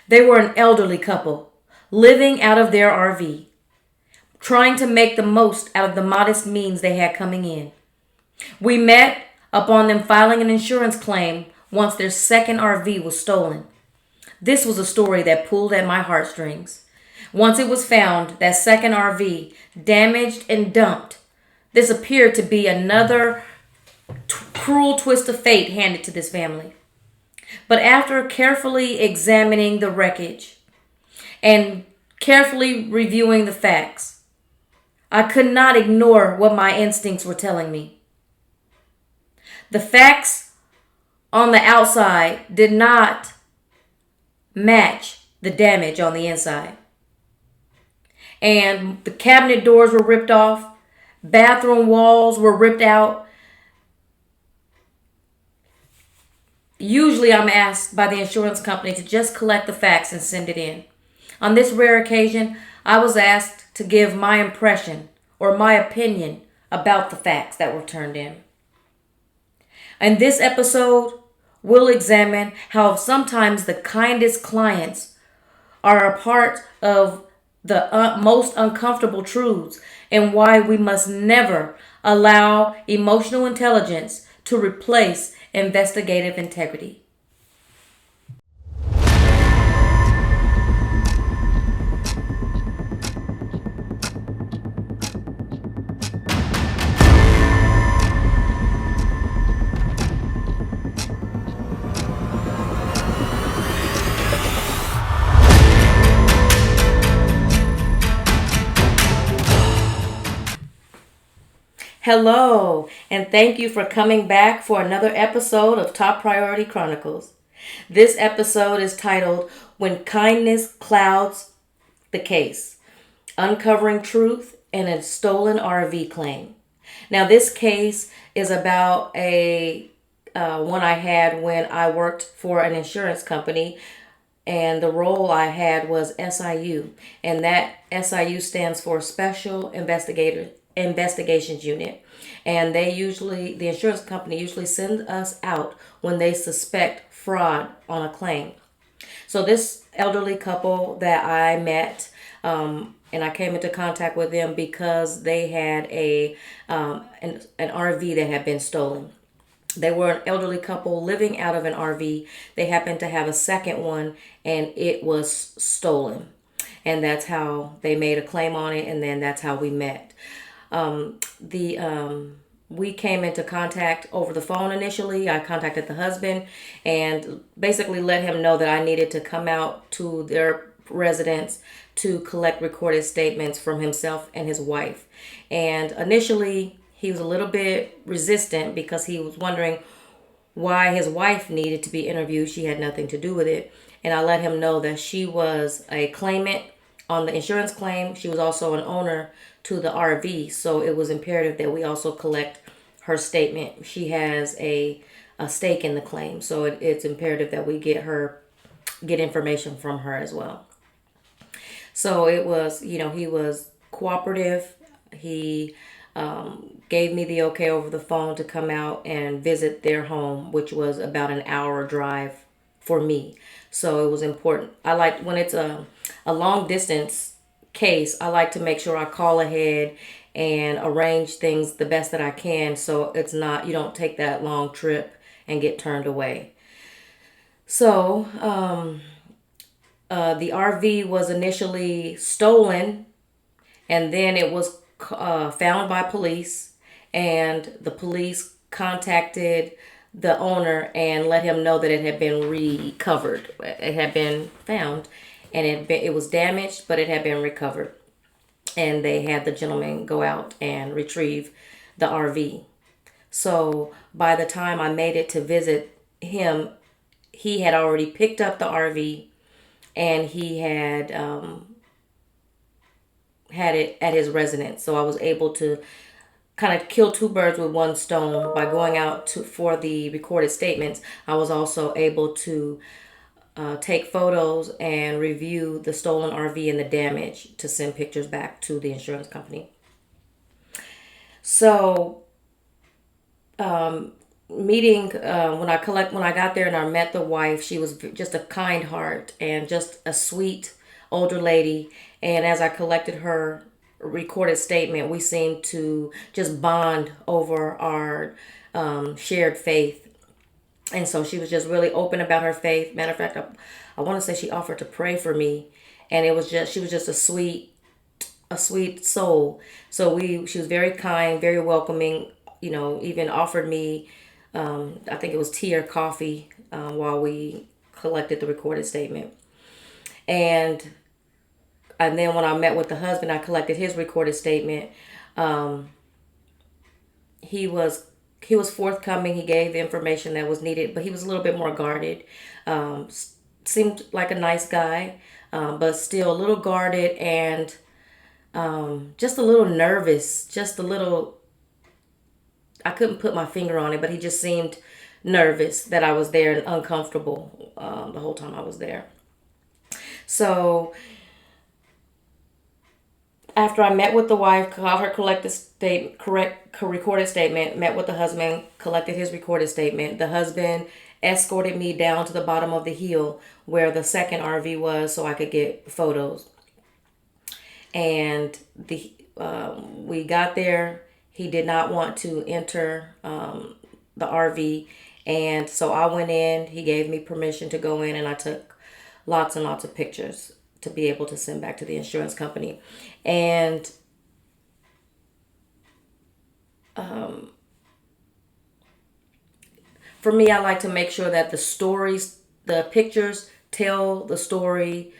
They were an elderly couple living out of their RV, trying to make the most out of the modest means they had coming in. We met upon them filing an insurance claim once their second RV was stolen. This was a story that pulled at my heartstrings. Once it was found, that second RV, damaged and dumped, this appeared to be another cruel twist of fate handed to this family. But after carefully examining the wreckage and carefully reviewing the facts, I could not ignore what my instincts were telling me. The facts on the outside did not match the damage on the inside. And the cabinet doors were ripped off, bathroom walls were ripped out. Usually I'm asked by the insurance company to just collect the facts and send it in. On this rare occasion, I was asked to give my impression or my opinion about the facts that were turned in. In this episode, we'll examine how sometimes the kindest clients are a part of the most uncomfortable truths and why we must never allow emotional intelligence to replace investigative integrity. Hello, and thank you for coming back for another episode of Top Priority Chronicles. This episode is titled When Kindness Clouds the Case, Uncovering Truth in a Stolen RV Claim. Now, this case is about a one I had when I worked for an insurance company, and the role I had was SIU, and that SIU stands for Special Investigations Unit. And the insurance company usually sends us out when they suspect fraud on a claim. So this elderly couple that I met, and I came into contact with them because they had an RV that had been stolen. They were an elderly couple living out of an RV. They happened to have a second one, and it was stolen. And that's how they made a claim on it, and then that's how we met. We came into contact over the phone initially. I contacted the husband and basically let him know that I needed to come out to their residence to collect recorded statements from himself and his wife. And initially, he was a little bit resistant because he was wondering why his wife needed to be interviewed. She had nothing to do with it. And I let him know that she was a claimant on the insurance claim. She was also an owner to the RV, so it was imperative that we also collect her statement. She has a stake in the claim, so it's imperative that we get information from her as well. So it was, he was cooperative. He gave me the okay over the phone to come out and visit their home, which was about an hour drive for me. So it was important. I like when it's a long distance case, I like to make sure I call ahead and arrange things the best that I can, so you don't take that long trip and get turned away. So the RV was initially stolen, and then it was found by police, and the police contacted the owner and let him know that it had been recovered. It had been found, and it was damaged, but it had been recovered. And they had the gentleman go out and retrieve the RV. So by the time I made it to visit him, he had already picked up the RV, and he had had it at his residence. So I was able to kind of kill two birds with one stone by going out for the recorded statements. I was also able to take photos and review the stolen RV and the damage to send pictures back to the insurance company. So meeting when I got there and I met the wife, she was just a kind heart and just a sweet older lady. And as I collected her recorded statement, we seemed to just bond over our shared faith. And so she was just really open about her faith. Matter of fact, I want to say she offered to pray for me, and it was just she was just a sweet soul. So she was very kind, very welcoming. You know, even offered me, I think it was tea or coffee while we collected the recorded statement. And then when I met with the husband, I collected his recorded statement. Um, he was he was forthcoming. He gave the information that was needed, but he was a little bit more guarded. Seemed like a nice guy, but still a little guarded and just a little nervous. Just a little. I couldn't put my finger on it, but he just seemed nervous that I was there and uncomfortable the whole time I was there. So after I met with the wife, got her recorded statement, met with the husband, collected his recorded statement. The husband escorted me down to the bottom of the hill where the second RV was, so I could get photos. And we got there. He did not want to enter the RV, and so I went in. He gave me permission to go in, and I took lots and lots of pictures to be able to send back to the insurance company. And for me, I like to make sure that the pictures tell the story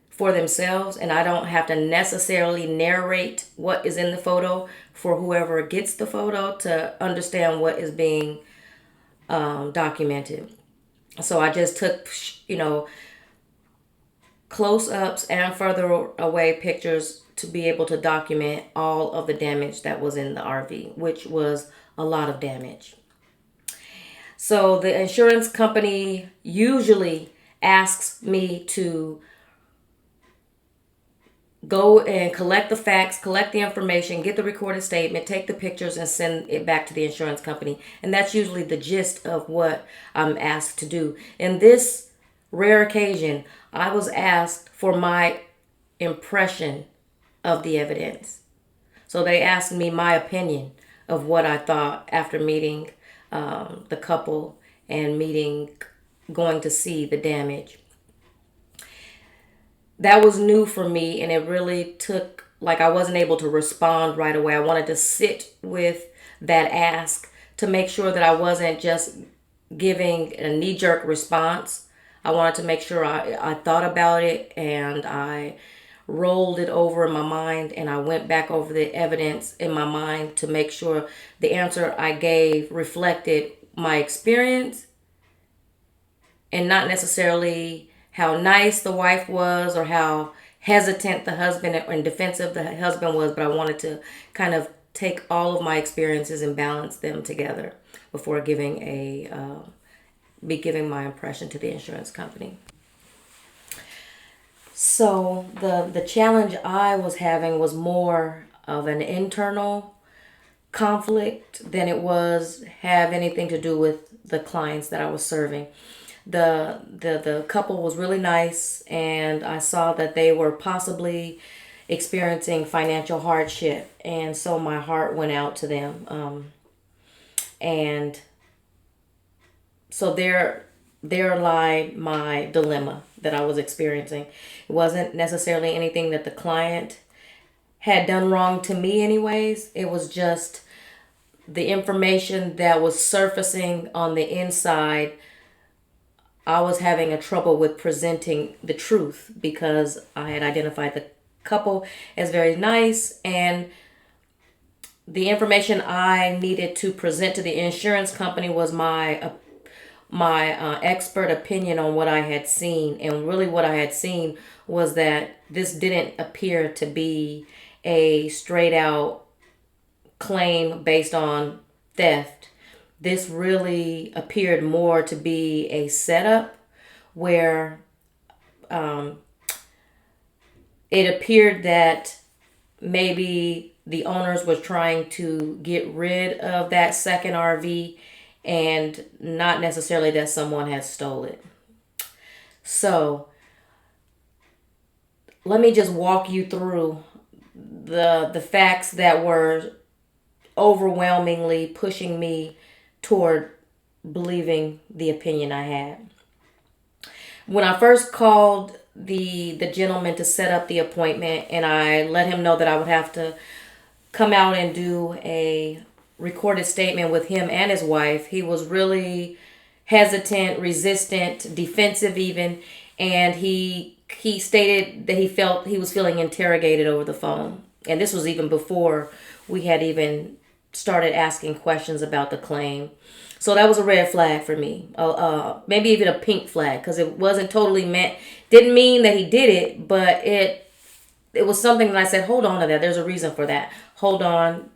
for themselves, and I don't have to necessarily narrate what is in the photo for whoever gets the photo to understand what is being documented. So I just took, close-ups and further away pictures to be able to document all of the damage that was in the RV, which was a lot of damage. So the insurance company usually asks me to go and collect the facts, collect the information, get the recorded statement, take the pictures, and send it back to the insurance company. And that's usually the gist of what I'm asked to do. In this rare occasion, I was asked for my impression of the evidence. So they asked me my opinion of what I thought after meeting the couple and going to see the damage. That was new for me, and it really took, I wasn't able to respond right away. I wanted to sit with that ask to make sure that I wasn't just giving a knee-jerk response. I wanted to make sure I thought about it, and I rolled it over in my mind, and I went back over the evidence in my mind to make sure the answer I gave reflected my experience and not necessarily how nice the wife was or how hesitant the husband and defensive the husband was, but I wanted to kind of take all of my experiences and balance them together before giving my impression to the insurance company. So the challenge I was having was more of an internal conflict than it was have anything to do with the clients that I was serving. The couple was really nice, and I saw that they were possibly experiencing financial hardship, and so my heart went out to them. And so there lie my dilemma that I was experiencing. It wasn't necessarily anything that the client had done wrong to me anyways. It was just the information that was surfacing on the inside. I was having a trouble with presenting the truth because I had identified the couple as very nice, and the information I needed to present to the insurance company was my expert opinion on what I had seen. And really what I had seen was that this didn't appear to be a straight out claim based on theft. This really appeared more to be a setup where it appeared that maybe the owners were trying to get rid of that second RV, and not necessarily that someone has stole it. So let me just walk you through the facts that were overwhelmingly pushing me toward believing the opinion I had. When I first called the gentleman to set up the appointment, and I let him know that I would have to come out and do a recorded statement with him and his wife, he was really hesitant, resistant, defensive even, and he stated that he was feeling interrogated over the phone. And this was even before we had even started asking questions about the claim. So that was a red flag for me. Maybe even a pink flag, because it wasn't totally meant, didn't mean that he did it, but it was something that I said, hold on to that. There's a reason for that. Hold on,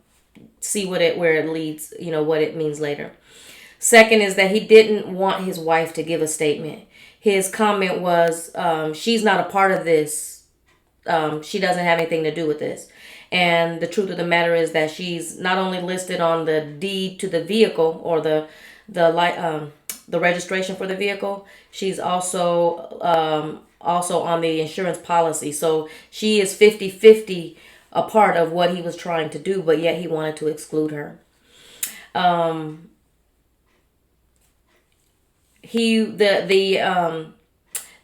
see where it leads, what it means later. Second is that he didn't want his wife to give a statement. His comment was, she's not a part of this. She doesn't have anything to do with this. And the truth of the matter is that she's not only listed on the deed to the vehicle, or the registration for the vehicle, she's also on the insurance policy. So she is 50-50 a part of what he was trying to do, but yet he wanted to exclude her. The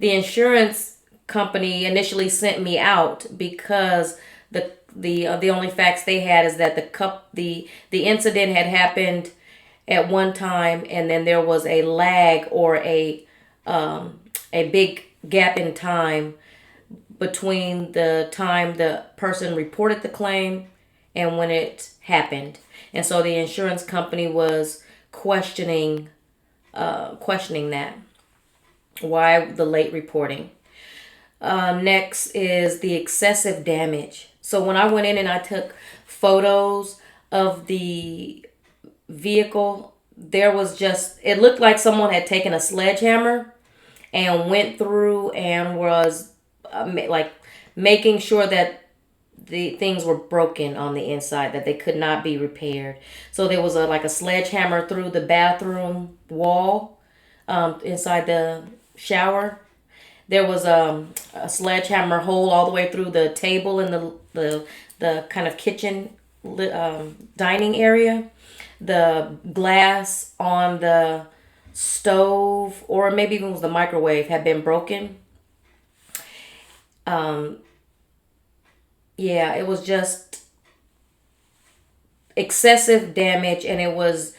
insurance company initially sent me out because the only facts they had is that the incident had happened at one time, and then there was a lag, or a big gap in time between the time the person reported the claim and when it happened. And so the insurance company was questioning that. Why the late reporting? Next is the excessive damage. So when I went in and I took photos of the vehicle, it looked like someone had taken a sledgehammer and went through and was making sure that the things were broken on the inside, that they could not be repaired. So there was a sledgehammer through the bathroom wall, inside the shower. There was a sledgehammer hole all the way through the table in the kind of kitchen dining area. The glass on the stove, or maybe even was the microwave, had been broken. It was just excessive damage, and it was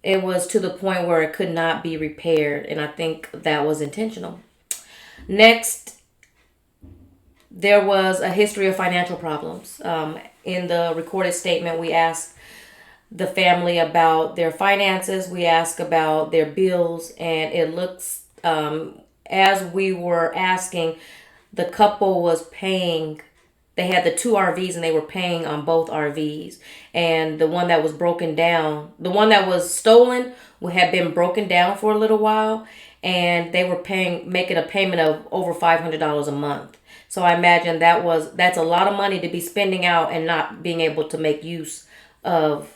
to the point where it could not be repaired, and I think that was intentional. Next, there was a history of financial problems. In the recorded statement, we asked the family about their finances. We asked about their bills, and it looks, as we were asking, the couple was paying. They had the two RVs, and they were paying on both RVs. And the one that was broken down, the one that was stolen, had been broken down for a little while, and they were making a payment of over $500 a month. So I imagine that's a lot of money to be spending out and not being able to make use of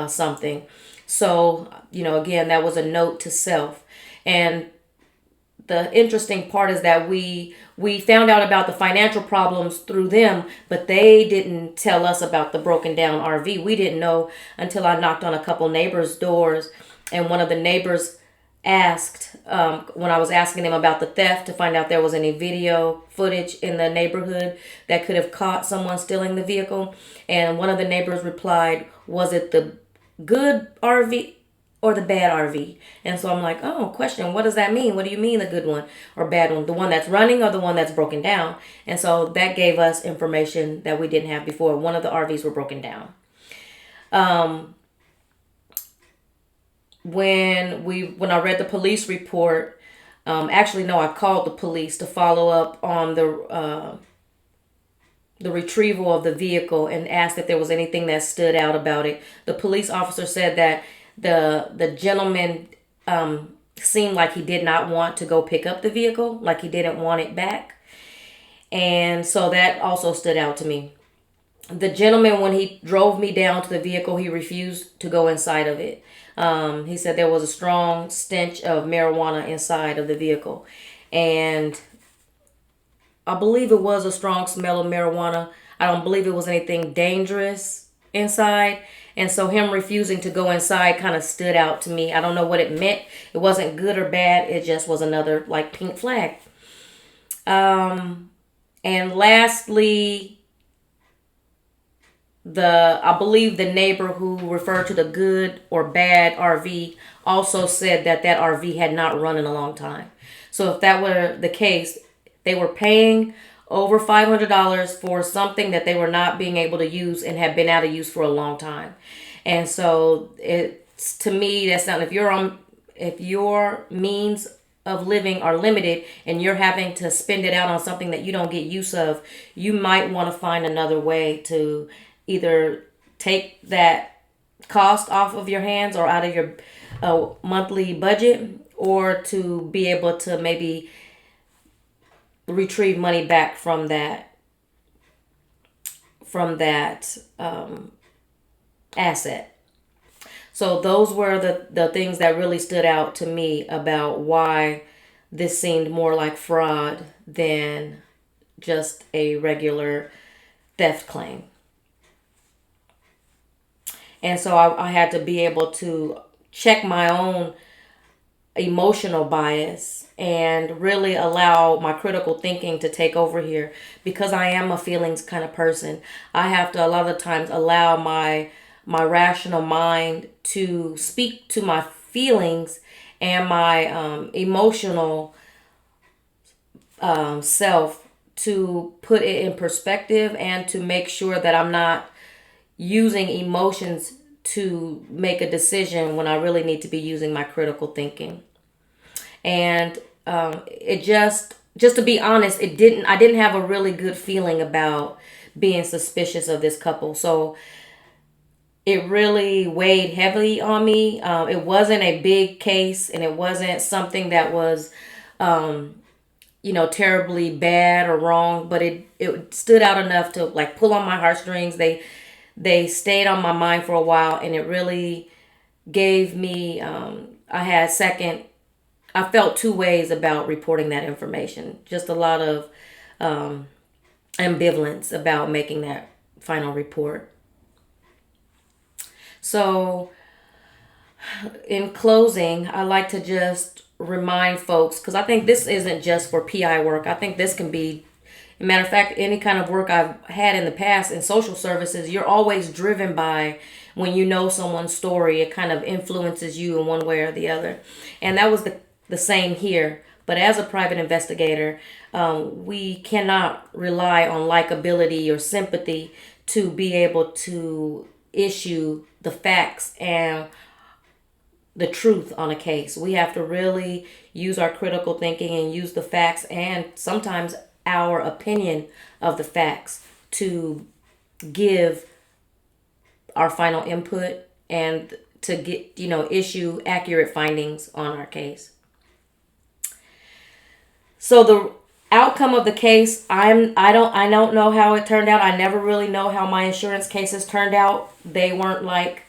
something. So, again, that was a note to self. And the interesting part is that we found out about the financial problems through them, but they didn't tell us about the broken down RV. We didn't know until I knocked on a couple neighbors' doors, and one of the neighbors asked, when I was asking them about the theft, to find out there was any video footage in the neighborhood that could have caught someone stealing the vehicle. And one of the neighbors replied, was it the good RV or the bad RV? And so I'm like, oh, question, what does that mean? What do you mean the good one or bad one? The one that's running or the one that's broken down? And so that gave us information that we didn't have before. One of the RVs were broken down. When I read the police report, I called the police to follow up on the retrieval of the vehicle and asked if there was anything that stood out about it. The police officer said that the gentleman seemed like he did not want to go pick up the vehicle, like he didn't want it back. And so that also stood out to me. The gentleman, when he drove me down to the vehicle, he refused to go inside of it. He said there was a strong stench of marijuana inside of the vehicle. And I believe it was a strong smell of marijuana. I don't believe it was anything dangerous inside. And so him refusing to go inside kind of stood out to me. I don't know what it meant. It wasn't good or bad. It just was another like pink flag. And lastly, I believe the neighbor who referred to the good or bad RV also said that that RV had not run in a long time. So if that were the case, they were paying over $500 for something that they were not being able to use and had been out of use for a long time. And so it's, to me, that's not, if your means of living are limited and you're having to spend it out on something that you don't get use of, you might want to find another way to either take that cost off of your hands or out of your monthly budget, or to be able to maybe retrieve money back from that asset. So those were the things that really stood out to me about why this seemed more like fraud than just a regular theft claim. And so I had to be able to check my own emotional bias and really allow my critical thinking to take over here, because I am a feelings kind of person. I have to a lot of times allow my rational mind to speak to my feelings and my emotional self, to put it in perspective and to make sure that I'm not using emotions to make a decision when I really need to be using my critical thinking. And it just to be honest, I didn't have a really good feeling about being suspicious of this couple. So it really weighed heavily on me. It wasn't a big case, and it wasn't something that was terribly bad or wrong, but it stood out enough to like pull on my heartstrings. They stayed on my mind for a while, and it really gave me, I felt two ways about reporting that information. Just a lot of ambivalence about making that final report. So in closing, I like to just remind folks, because I think this isn't just for PI work. I think this can be, as a matter of fact, any kind of work I've had in the past in social services, you're always driven by, when you know someone's story, it kind of influences you in one way or the other. And that was the same here. But as a private investigator, we cannot rely on likability or sympathy to be able to issue the facts and the truth on a case. We have to really use our critical thinking and use the facts, and sometimes our opinion of the facts, to give our final input and to get, issue accurate findings on our case. So the outcome of the case, I don't know how it turned out. I never really know how my insurance cases turned out. They weren't like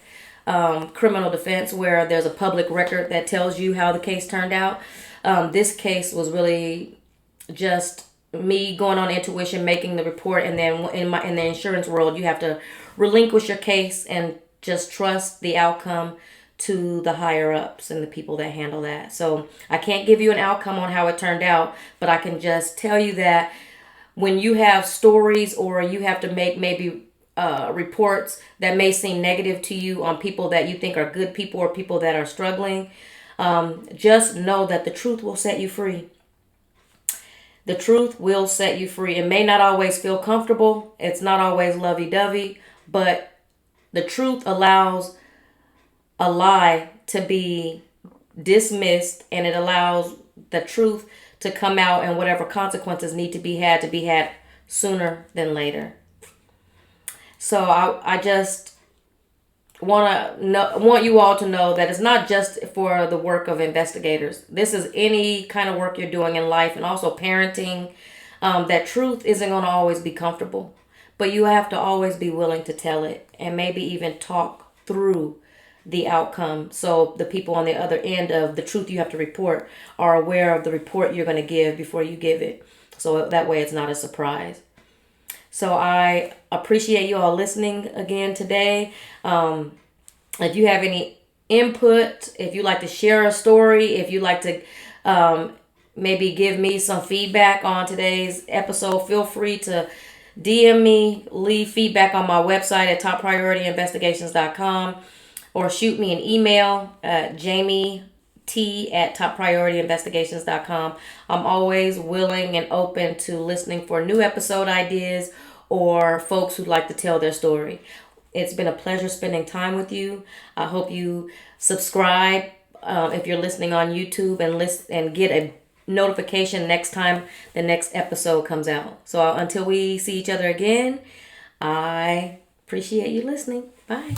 criminal defense where there's a public record that tells you how the case turned out. This case was really just me going on intuition, making the report, and then in the insurance world, you have to relinquish your case and just trust the outcome to the higher ups and the people that handle that. So I can't give you an outcome on how it turned out, but I can just tell you that when you have stories, or you have to make maybe reports that may seem negative to you on people that you think are good people or people that are struggling, just know that the truth will set you free. The truth will set you free. It may not always feel comfortable. It's not always lovey-dovey, but the truth allows a lie to be dismissed, and it allows the truth to come out, and whatever consequences need to be had sooner than later. So I just want you all to know that it's not just for the work of investigators. This is any kind of work you're doing in life, and also parenting. That truth isn't going to always be comfortable, but you have to always be willing to tell it and maybe even talk through the outcome so the people on the other end of the truth you have to report are aware of the report you're going to give before you give it. So that way it's not a surprise. So I appreciate you all listening again today. If you have any input, if you like to share a story, if you like to maybe give me some feedback on today's episode, feel free to DM me, leave feedback on my website at toppriorityinvestigations.com, or shoot me an email at jamiet@toppriorityinvestigations.com. I'm always willing and open to listening for new episode ideas or folks who'd like to tell their story. It's been a pleasure spending time with you. I hope you subscribe if you're listening on YouTube and get a notification next time the next episode comes out. So until we see each other again, I appreciate you listening. Bye.